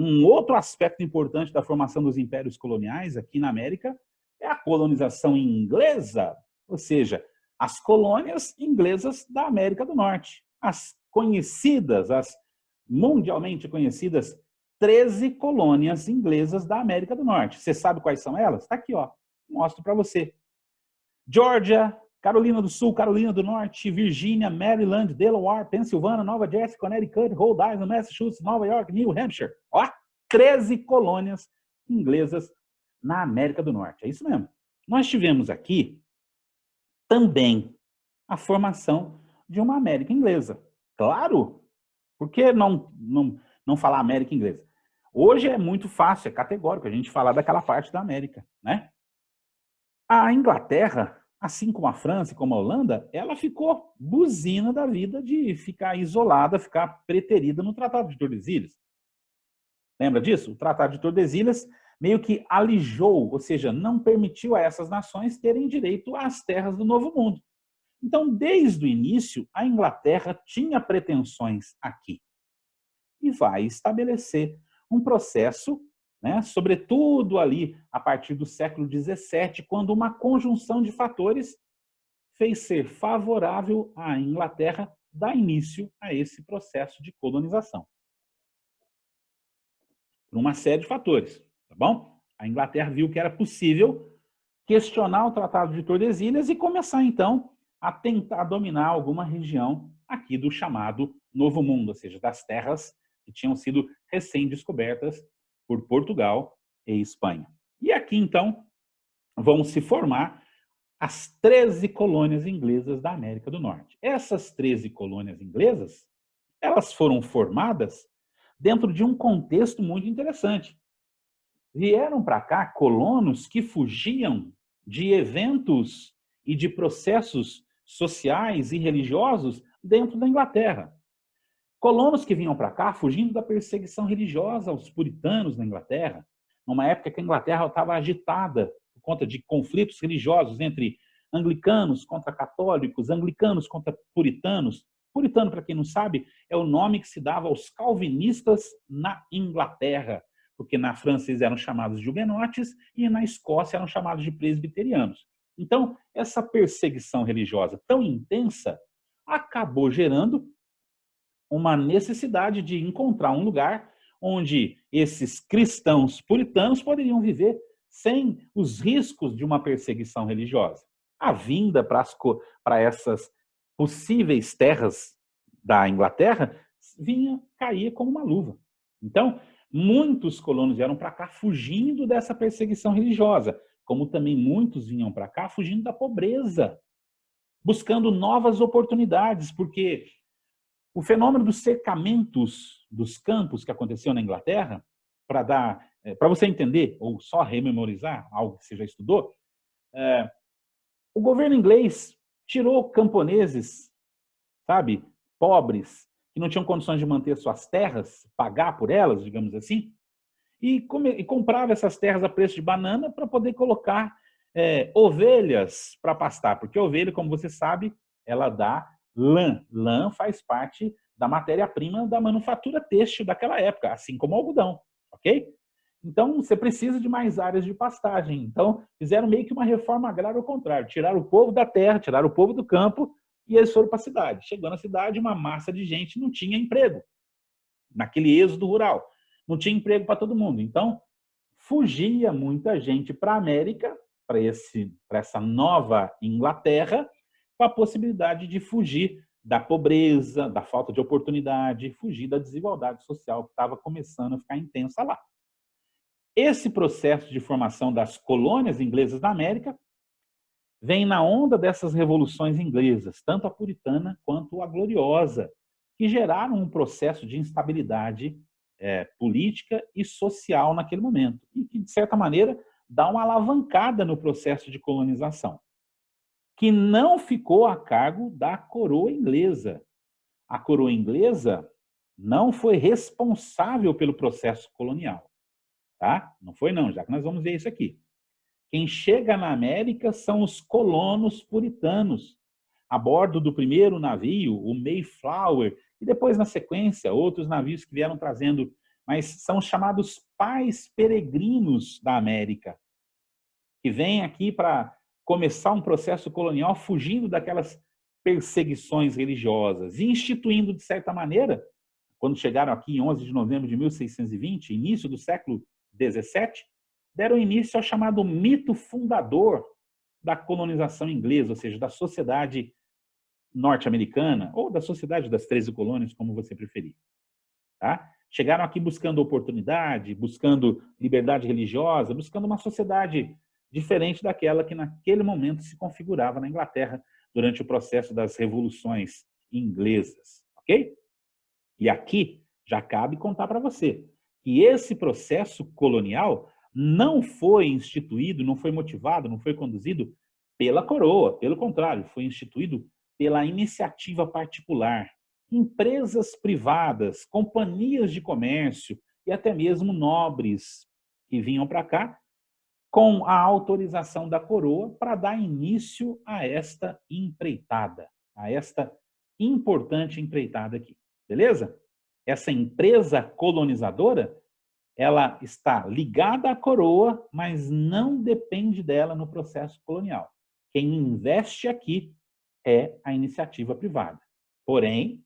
Um outro aspecto importante da formação dos impérios coloniais aqui na América é a colonização inglesa, ou seja, as colônias inglesas da América do Norte. As conhecidas, as mundialmente conhecidas 13 colônias inglesas da América do Norte. Você sabe quais são elas? Está aqui, ó. Mostro para você. Geórgia, Carolina do Sul, Carolina do Norte, Virgínia, Maryland, Delaware, Pensilvânia, Nova Jersey, Connecticut, Rhode Island, Massachusetts, Nova York, New Hampshire. Ó, 13 colônias inglesas na América do Norte. É isso mesmo. Nós tivemos aqui também a formação de uma América inglesa. Claro, por que não falar América inglesa? Hoje é muito fácil, é categórico a gente falar daquela parte da América, né? A Inglaterra, assim como a França e como a Holanda, ela ficou buzina da vida de ficar isolada, ficar preterida no Tratado de Tordesilhas. Lembra disso? O Tratado de Tordesilhas meio que alijou, ou seja, não permitiu a essas nações terem direito às terras do Novo Mundo. Então, desde o início, a Inglaterra tinha pretensões aqui e vai estabelecer um processo, né, sobretudo ali a partir do século XVII, quando uma conjunção de fatores fez ser favorável à Inglaterra dar início a esse processo de colonização. Por uma série de fatores, tá bom? A Inglaterra viu que era possível questionar o Tratado de Tordesilhas e começar, então, a tentar dominar alguma região aqui do chamado Novo Mundo, ou seja, das terras que tinham sido recém-descobertas por Portugal e Espanha. E aqui, então, vão se formar as 13 colônias inglesas da América do Norte. Essas 13 colônias inglesas, elas foram formadas dentro de um contexto muito interessante. Vieram para cá colonos que fugiam de eventos e de processos sociais e religiosos dentro da Inglaterra. Colonos que vinham para cá fugindo da perseguição religiosa aos puritanos na Inglaterra, numa época que a Inglaterra estava agitada por conta de conflitos religiosos entre anglicanos contra católicos, anglicanos contra puritanos. Puritano, para quem não sabe, é o nome que se dava aos calvinistas na Inglaterra, porque na França eles eram chamados de huguenotes e na Escócia eram chamados de presbiterianos. Então, essa perseguição religiosa tão intensa acabou gerando uma necessidade de encontrar um lugar onde esses cristãos puritanos poderiam viver sem os riscos de uma perseguição religiosa. A vinda para essas possíveis terras da Inglaterra caía como uma luva. Então, muitos colonos vieram para cá fugindo dessa perseguição religiosa, como também muitos vinham para cá fugindo da pobreza, buscando novas oportunidades, porque o fenômeno dos cercamentos dos campos que aconteceu na Inglaterra, para você entender, ou só rememorizar algo que você já estudou, o governo inglês tirou camponeses, sabe, pobres, que não tinham condições de manter suas terras, pagar por elas, digamos assim, e comprava essas terras a preço de banana para poder colocar ovelhas para pastar, porque a ovelha, como você sabe, ela dá lã. Lã faz parte da matéria-prima da manufatura têxtil daquela época, assim como o algodão, ok? Então, você precisa de mais áreas de pastagem. Então, fizeram meio que uma reforma agrária ao contrário. Tiraram o povo da terra, tiraram o povo do campo e eles foram para a cidade. Chegou na cidade, uma massa de gente não tinha emprego. Naquele êxodo rural. Não tinha emprego para todo mundo. Então, fugia muita gente para a América, para essa nova Inglaterra, com a possibilidade de fugir da pobreza, da falta de oportunidade, fugir da desigualdade social que estava começando a ficar intensa lá. Esse processo de formação das colônias inglesas na América vem na onda dessas revoluções inglesas, tanto a puritana quanto a gloriosa, que geraram um processo de instabilidade política e social naquele momento, e que, de certa maneira, dá uma alavancada no processo de colonização, que não ficou a cargo da coroa inglesa. A coroa inglesa não foi responsável pelo processo colonial. Tá? Não foi não, já que nós vamos ver isso aqui. Quem chega na América são os colonos puritanos, a bordo do primeiro navio, o Mayflower, e depois, na sequência, outros navios que vieram trazendo mas são os chamados pais peregrinos da América, que vêm aqui para começar um processo colonial fugindo daquelas perseguições religiosas e instituindo, de certa maneira, quando chegaram aqui em 11 de novembro de 1620, início do século XVII, deram início ao chamado mito fundador da colonização inglesa, ou seja, da sociedade norte-americana, ou da sociedade das 13 colônias, como você preferir. Tá? Chegaram aqui buscando oportunidade, buscando liberdade religiosa, buscando uma sociedade diferente daquela que naquele momento se configurava na Inglaterra durante o processo das revoluções inglesas, ok? E aqui já cabe contar para você que esse processo colonial não foi instituído, não foi motivado, não foi conduzido pela coroa, pelo contrário, foi instituído pela iniciativa particular. Empresas privadas, companhias de comércio e até mesmo nobres que vinham para cá com a autorização da coroa para dar início a esta empreitada, a esta importante empreitada aqui. Beleza? Essa empresa colonizadora, ela está ligada à coroa, mas não depende dela no processo colonial. Quem investe aqui é a iniciativa privada. Porém,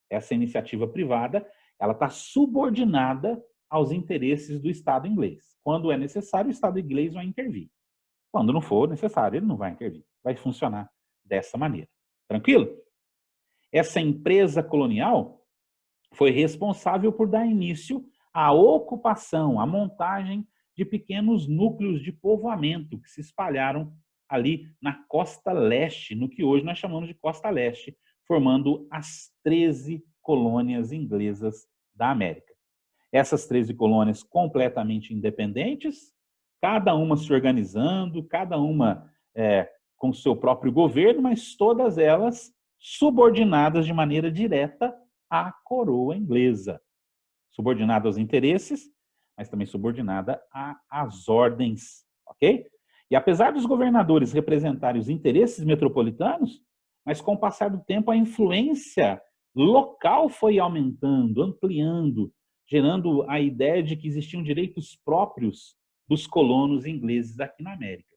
essa iniciativa privada, ela está subordinada aos interesses do Estado inglês. Quando é necessário, o Estado inglês vai intervir. Quando não for necessário, ele não vai intervir. Vai funcionar dessa maneira. Tranquilo? Essa empresa colonial foi responsável por dar início à ocupação, à montagem de pequenos núcleos de povoamento que se espalharam ali na costa leste, no que hoje nós chamamos de costa leste, formando as 13 colônias inglesas da América. Essas 13 colônias completamente independentes, cada uma se organizando, cada uma com seu próprio governo, mas todas elas subordinadas de maneira direta à coroa inglesa. Subordinada aos interesses, mas também subordinada às ordens, ok? E apesar dos governadores representarem os interesses metropolitanos, mas com o passar do tempo a influência local foi aumentando, ampliando, gerando a ideia de que existiam direitos próprios dos colonos ingleses aqui na América,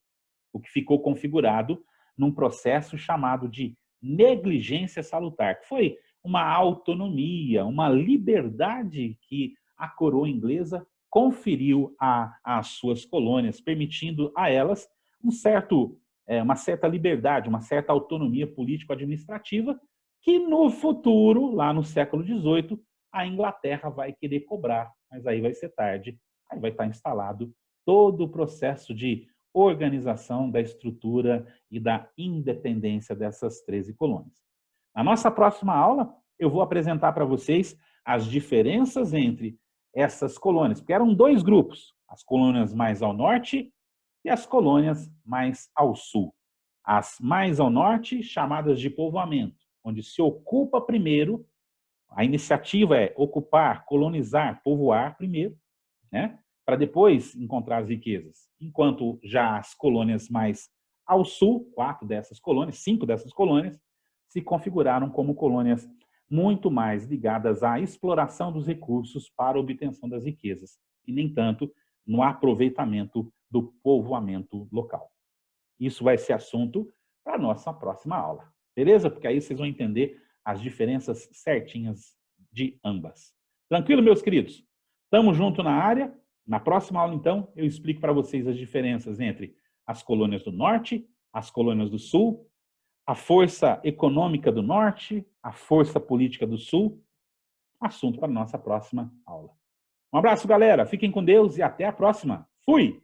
o que ficou configurado num processo chamado de negligência salutar, que foi uma autonomia, uma liberdade que a coroa inglesa conferiu às suas colônias, permitindo a elas uma certa liberdade, uma certa autonomia político-administrativa, que no futuro, lá no século XVIII, a Inglaterra vai querer cobrar, mas aí vai ser tarde, aí vai estar instalado todo o processo de organização da estrutura e da independência dessas 13 colônias. Na nossa próxima aula, eu vou apresentar para vocês as diferenças entre essas colônias, porque eram dois grupos, as colônias mais ao norte e as colônias mais ao sul. As mais ao norte, chamadas de povoamento, onde se ocupa primeiro, a iniciativa é ocupar, colonizar, povoar primeiro, né? Para depois encontrar as riquezas. Enquanto já as colônias mais ao sul, 5 dessas colônias, se configuraram como colônias muito mais ligadas à exploração dos recursos para a obtenção das riquezas, e nem tanto no aproveitamento do povoamento local. Isso vai ser assunto para a nossa próxima aula, beleza? Porque aí vocês vão entender as diferenças certinhas de ambas. Tranquilo, meus queridos? Tamo junto na área. Na próxima aula, então, eu explico para vocês as diferenças entre as colônias do norte, as colônias do sul, a força econômica do norte, a força política do sul. Assunto para a nossa próxima aula. Um abraço, galera. Fiquem com Deus e até a próxima. Fui!